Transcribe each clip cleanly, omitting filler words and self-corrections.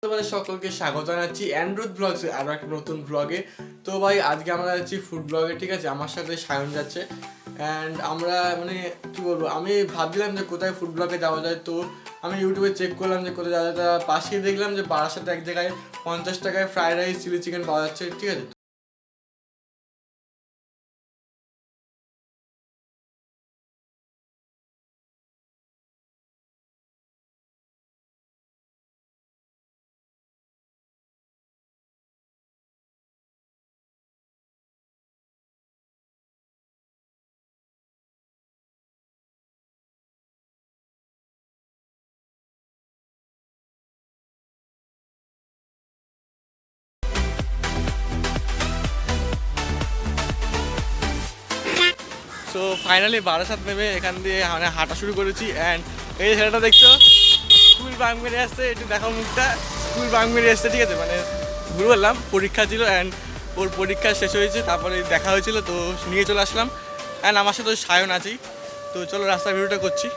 তোমাদের সকলকে স্বাগত জানাচ্ছি অ্যান্ড্রয়েড ব্লগসে আরও একটা নতুন ব্লগে। তো ভাই আজকে আমরা যাচ্ছি ফুড ব্লগে, ঠিক আছে? আমার সাথে সায়ন যাচ্ছে। অ্যান্ড আমরা মানে কী বলবো, আমি ভাবছিলাম যে কোথায় ফুড ব্লগে যাওয়া যায়। তো আমি ইউটিউবে চেক করলাম যে কোথায় যাওয়া যায়। তা পাশেই দেখলাম যে বারাসাতে এক জায়গায় 50 টাকায় ফ্রাইড রাইস চিলি চিকেন পাওয়া যাচ্ছে, ঠিক আছে? সো ফাইনালি বারাসাত নেমে এখান দিয়ে মানে হাঁটা শুরু করেছি। অ্যান্ড এই ছেলেটা দেখছো স্কুল বাঙ্ক মেরে আসছে, একটু দেখো মুখটা, স্কুল বাঙ্ক মেরে আসছে, ঠিক আছে? মানে ভুল বললাম, পরীক্ষা ছিল অ্যান্ড ওর পরীক্ষা শেষ হয়েছে, তারপরে দেখা হয়েছিল তো নিয়ে চলে আসলাম। অ্যান্ড আমার সাথে সায়ন আছেই। তো চলো রাস্তার ভিডিওটা করছি।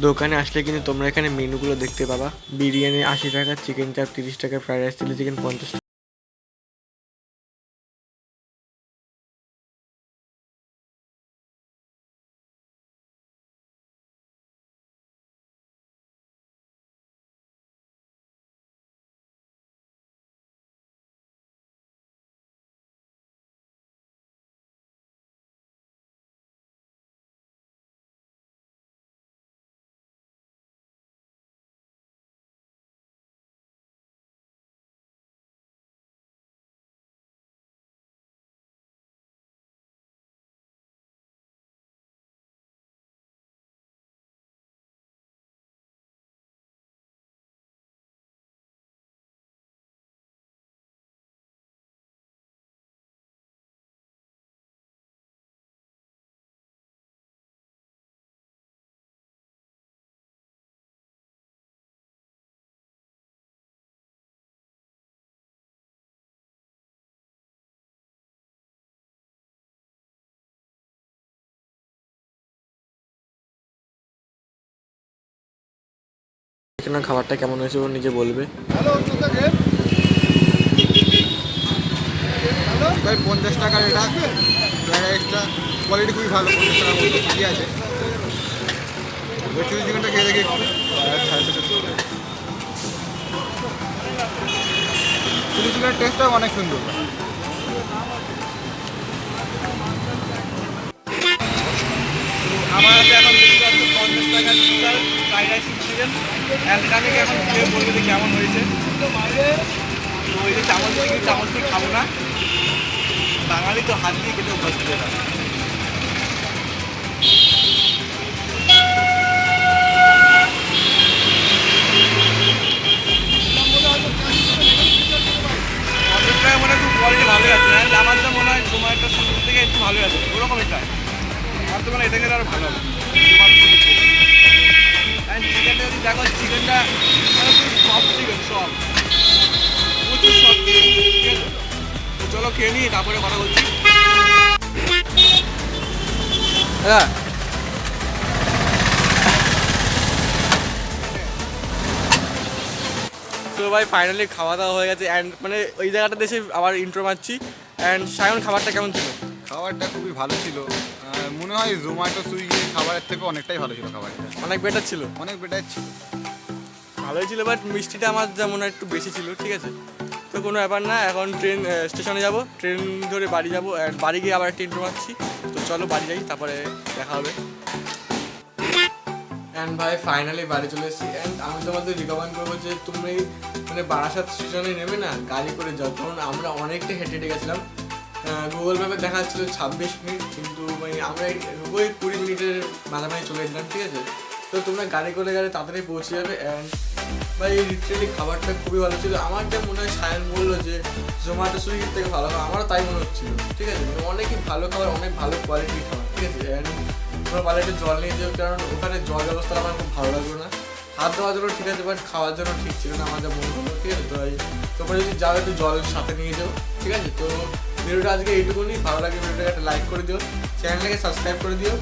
দোকানে আসলে কিন্তু তোমরা এখানে মেনুগুলো দেখতে পাবা। বিরিয়ানি 80 টাকা, চিকেন চাপ 30 টাকা, ফ্রাইড রাইস চিলি চিকেন 50 টাকা। এখানে খাবারটা কেমন হয়েছে ও নিজে বলবে। ভাই 50 টাকার এটা ফ্রাইড রাইসটা কোয়ালিটি খুবই ভালো, 50 টাকার মধ্যে ঠিকই আছে। চিলি চিকেনটা খেয়ে দেখি একটু। চিলি চিকেনের টেস্টটাও অনেক সুন্দর। আমার হাতে এখন 50 টাকার ফ্রাইড রাইস চিকেন, অ্যান্ড আমি এখন খেয়ে বলবো যে কেমন হয়েছে। তো ওই যে চামচ দিয়ে খাবো না, বাঙালি তো হাত দিয়ে খেতে অভ্যস্ত না। মনে হয় খুব কোয়ালিটি ভালোই আছে, অ্যান্ড আমার যা মনে হয় জোম্যাটো শুরু থেকে একটু ভালোই আছে, ওরকম এটা আমার তো মানে এটা খেলে আরও ভালো হবে। অ্যান্ড চিকেনটা যদি দেখো, চিকেনটা মানে খুব সফট চিকেন, সফট, প্রচুর সফট চিকেন, ঠিক আছে। তো চলো খেয়ে নিই, তারপরে কথা বলছি। হ্যাঁ, তো ভাই ফাইনালি খাওয়া দাওয়া হয়ে গেছে, অ্যান্ড মানে ওই জায়গাটাতে এসে আবার ইন্ট্রো মারছি। অ্যান্ড সায়ন, খাবারটা কেমন ছিল? খাবারটা খুবই ভালো ছিল, মনে হয় জোম্যাটো সুইগির খাবারের থেকে অনেকটাই ভালো ছিল খাবারটা। অনেক বেটার ছিল, অনেক বেটার ছিল, ভালোই ছিল, বাট মিষ্টিটা আমার যা মনে হয় একটু বেশি ছিল, ঠিক আছে। তো কোনো ব্যাপার না, এখন ট্রেন স্টেশনে যাব, ট্রেন ধরে বাড়ি যাবো, অ্যান্ড বাড়ি গিয়ে আবার একটা ইন্ট্রো মারছি। তো চলো বাড়ি যাই, তারপরে দেখা হবে। অ্যান্ড ভাই ফাইনালি বাড়ি চলে এসেছি, অ্যান্ড আমি তোমাদের রিকমেন্ড করবো যে তুমি মানে বারাসাত স্টেশনে নেমে না গাড়ি করে যাও, কারণ আমরা অনেকটা হেঁটে হেঁটে গেছিলাম। গুগল ম্যাপে দেখা যাচ্ছিলো 26 মিনিট, কিন্তু মানে আমরা ওই 20 মিনিটের মাঝামাঝি চলে গেছিলাম, ঠিক আছে। তো তোমরা গাড়ি করে গেলে তাড়াতাড়ি পৌঁছে যাবে। অ্যান্ড ভাই লিটারেলি খাবারটা খুবই ভালো ছিল। আমার যা মনে হয় সায়ন বললো যে জোম্যাটো সুইগির থেকে ভালো খাবার, আমারও তাই মনে হচ্ছিলো, ঠিক আছে। মানে অনেকই ভালো খাবার, অনেক ভালো কোয়ালিটির খাবার, ঠিক আছে। অ্যান্ড তোমরা পারলে একটু জল নিয়ে যাও, কারণ ওখানে জল ব্যবস্থাটা আমার খুব ভালো লাগলো না। হাত দেওয়ার জন্য ঠিক আছে, বাট খাওয়ার জন্য ঠিক ছিল না, আমার যা মনে হলো, ঠিক আছে। তো তোমরা যদি যাও একটু জল সাথে নিয়ে যাও, ঠিক আছে। তো ভিডিওটা আজকে এইটুকুনি, ভালো লাগে ভিডিওটাকে একটা লাইক করে দিও, চ্যানেলটাকে সাবস্ক্রাইব করে দিও,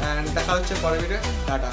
অ্যান্ড দেখা হচ্ছে পরের ভিডিও। টাটা।